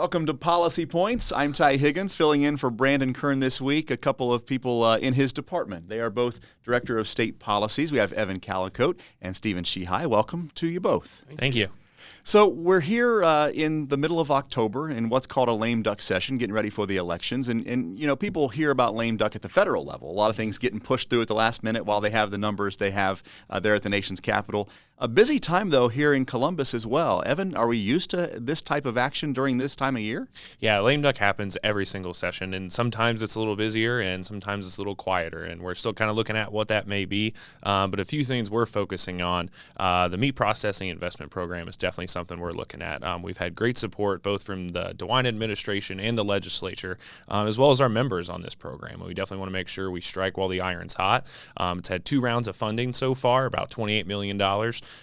Welcome to Policy Points. I'm Ty Higgins, filling in for Brandon Kern this week. A couple of people in his department. They are both Director of State Policies. We have Evan Callicoat and Stephan Shehy. Welcome to you both. Thank you. So we're here in the middle of October in what's called a lame duck session, getting ready for the elections. And you know, people hear about lame duck at the federal level. A lot of things getting pushed through at the last minute while they have the numbers they have there at the nation's capital. A busy time, though, here in Columbus as well. Evan, are we used to this type of action during this time of year? Yeah, lame duck happens every single session, and sometimes it's a little busier and sometimes it's a little quieter, and we're still kind of looking at what that may be. But a few things we're focusing on. The meat processing investment program is definitely something we're looking at. We've had great support both from the DeWine administration and the legislature, as well as our members on this program. We definitely want to make sure we strike while the iron's hot. It's had 2 rounds of funding so far, about $28 million.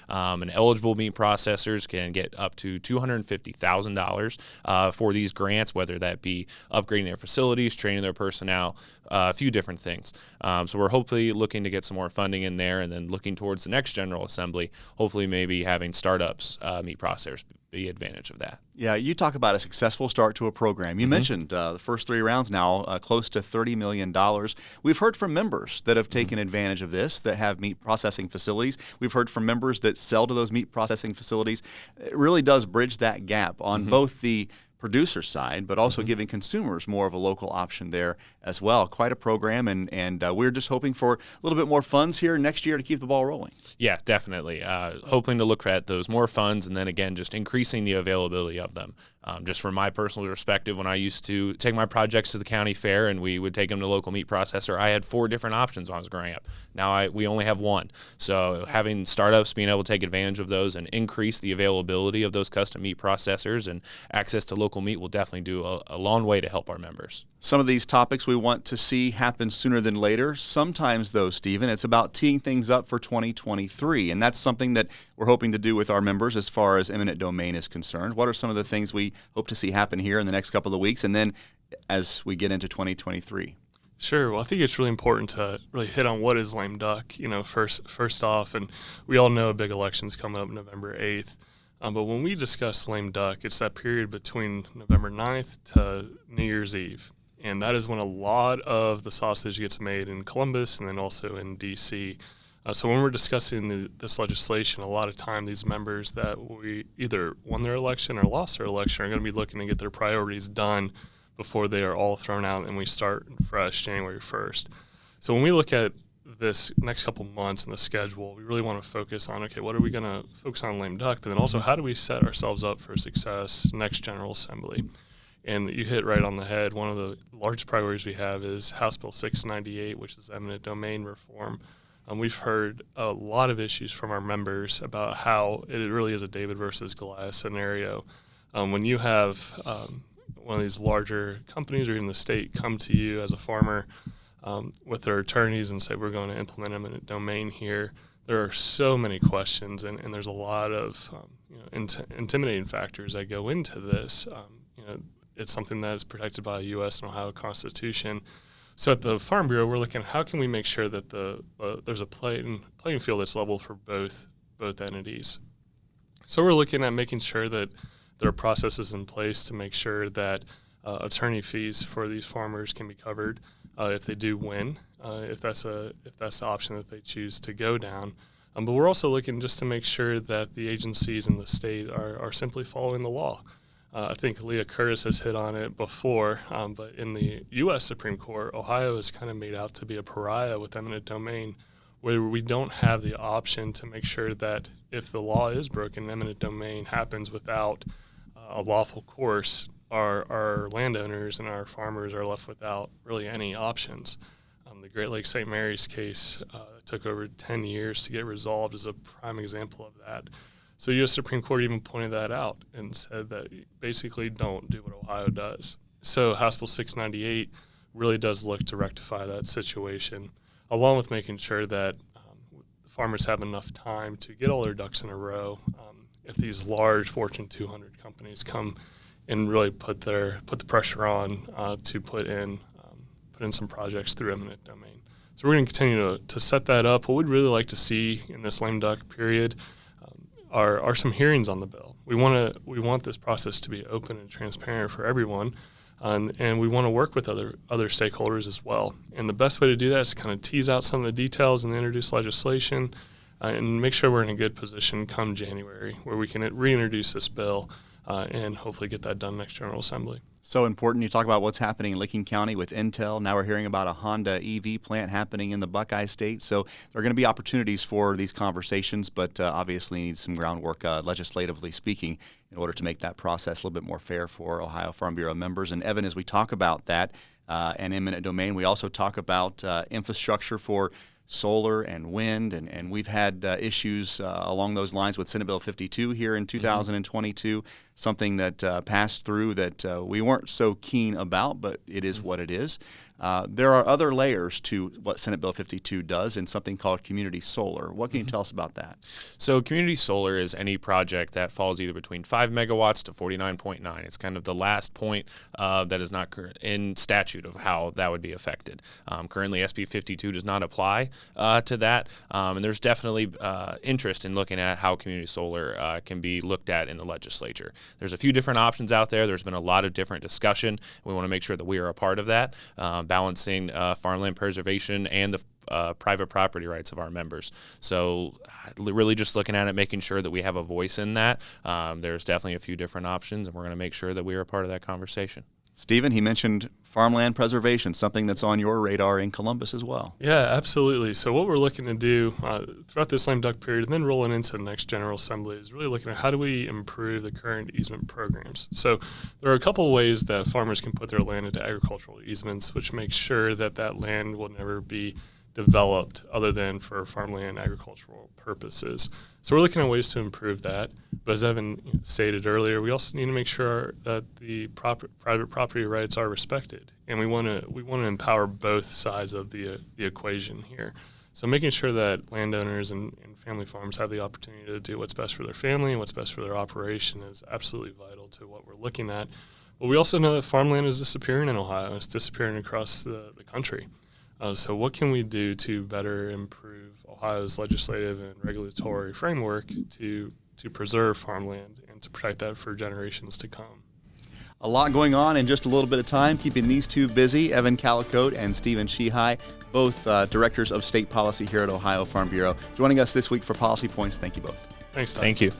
And eligible meat processors can get up to $250,000 for these grants, whether that be upgrading their facilities, training their personnel, a few different things. So we're hopefully looking to get some more funding in there, and then looking towards the next General Assembly, hopefully maybe having startups, meat processors, be advantage of that. Yeah, you talk about a successful start to a program. You mentioned the first 3 rounds now, close to $30 million. We've heard from members that have taken advantage of this, that have meat processing facilities. We've heard from members that sell to those meat processing facilities. It really does bridge that gap on both the producer side, but also giving consumers more of a local option there as well. Quite a program, and we're just hoping for a little bit more funds here next year to keep the ball rolling. Yeah, definitely. Hoping to look at those more funds, and then again, just increasing the availability of them. Just from my personal perspective, when I used to take my projects to the county fair and we would take them to local meat processor, I had 4 different options when I was growing up. Now we only have 1. So having startups being able to take advantage of those and increase the availability of those custom meat processors and access to local meat will definitely do a long way to help our members. Some of these topics we want to see happen sooner than later. Sometimes, though, Stephen, it's about teeing things up for 2023, and that's something that we're hoping to do with our members as far as eminent domain is concerned. What are some of the things we hope to see happen here in the next couple of weeks, and then as we get into 2023? Sure. Well, I think it's really important to really hit on what is lame duck, first off, and we all know a big election's coming up November 8th. But when we discuss lame duck, it's that period between November 9th to New Year's Eve. And that is when a lot of the sausage gets made in Columbus and then also in D.C. So when we're discussing this legislation, a lot of time these members that we either won their election or lost their election are going to be looking to get their priorities done before they are all thrown out and we start fresh January 1st. So when we look at this next couple months in the schedule, we really want to focus on, okay, what are we going to focus on lame duck, but then also how do we set ourselves up for success next General Assembly? And you hit right on the head. One of the largest priorities we have is House Bill 698, which is eminent domain reform. We've heard a lot of issues from our members about how it really is a David versus Goliath scenario. When you have one of these larger companies or even the state come to you as a farmer with their attorneys and say, we're going to implement eminent domain here, there are so many questions, and there's a lot of intimidating factors that go into this. It's something that is protected by the U.S. and Ohio Constitution. So at the Farm Bureau, we're looking at how can we make sure that there's a playing field that's level for both entities. So we're looking at making sure that there are processes in place to make sure that attorney fees for these farmers can be covered if they do win, if that's the option that they choose to go down. But we're also looking just to make sure that the agencies in the state are simply following the law. I think Leah Curtis has hit on it before, but in the U.S. Supreme Court, Ohio is kind of made out to be a pariah with eminent domain, where we don't have the option to make sure that if the law is broken, eminent domain happens without a lawful course, our landowners and our farmers are left without really any options. The Great Lakes St. Mary's case took over 10 years to get resolved is a prime example of that. So the U.S. Supreme Court even pointed that out and said that basically don't do what Ohio does. So House Bill 698 really does look to rectify that situation, along with making sure that the farmers have enough time to get all their ducks in a row. If these large Fortune 200 companies come and really put the pressure on to put in some projects through eminent domain. So we're going to continue to set that up. What we'd really like to see in this lame duck period, are some hearings on the bill. We want this process to be open and transparent for everyone, and we want to work with other stakeholders as well. And the best way to do that is to kind of tease out some of the details and introduce legislation, and make sure we're in a good position come January where we can reintroduce this bill and hopefully get that done next General Assembly. So important. You talk about what's happening in Licking County with Intel. Now we're hearing about a Honda EV plant happening in the Buckeye State. So there are going to be opportunities for these conversations, but obviously need some groundwork legislatively speaking in order to make that process a little bit more fair for Ohio Farm Bureau members. And Evan, as we talk about that and eminent domain, we also talk about infrastructure for solar and wind, and we've had issues along those lines with Senate Bill 52 here in 2022, something that passed through that we weren't so keen about, but it is what it is. There are other layers to what Senate Bill 52 does and something called community solar. What can you tell us about that? So community solar is any project that falls either between 5 megawatts to 49.9. It's kind of the last point that is not in statute of how that would be affected. Currently, SB 52 does not apply to that, and there's definitely interest in looking at how community solar can be looked at in the legislature. There's a few different options out there. There's been a lot of different discussion. We want to make sure that we are a part of that. Balancing farmland preservation and the private property rights of our members. So really just looking at it, making sure that we have a voice in that. There's definitely a few different options, and we're going to make sure that we are a part of that conversation. Stephen, he mentioned farmland preservation, something that's on your radar in Columbus as well. Yeah, absolutely. So what we're looking to do throughout this lame duck period and then rolling into the next General Assembly is really looking at how do we improve the current easement programs. So there are a couple of ways that farmers can put their land into agricultural easements, which makes sure that that land will never be developed other than for farmland agricultural purposes. So we're looking at ways to improve that. But as Evan stated earlier, we also need to make sure that the private property rights are respected, and we want to empower both sides of the equation here. So making sure that landowners and family farms have the opportunity to do what's best for their family and what's best for their operation is absolutely vital to what we're looking at. But we also know that farmland is disappearing in Ohio. It's disappearing across the country. So what can we do to better improve Ohio's legislative and regulatory framework to preserve farmland and to protect that for generations to come? A lot going on in just a little bit of time, keeping these two busy, Evan Callicoat and Stephen Shehy, both directors of state policy here at Ohio Farm Bureau, joining us this week for Policy Points. Thank you both. Thanks, Todd. Thank you.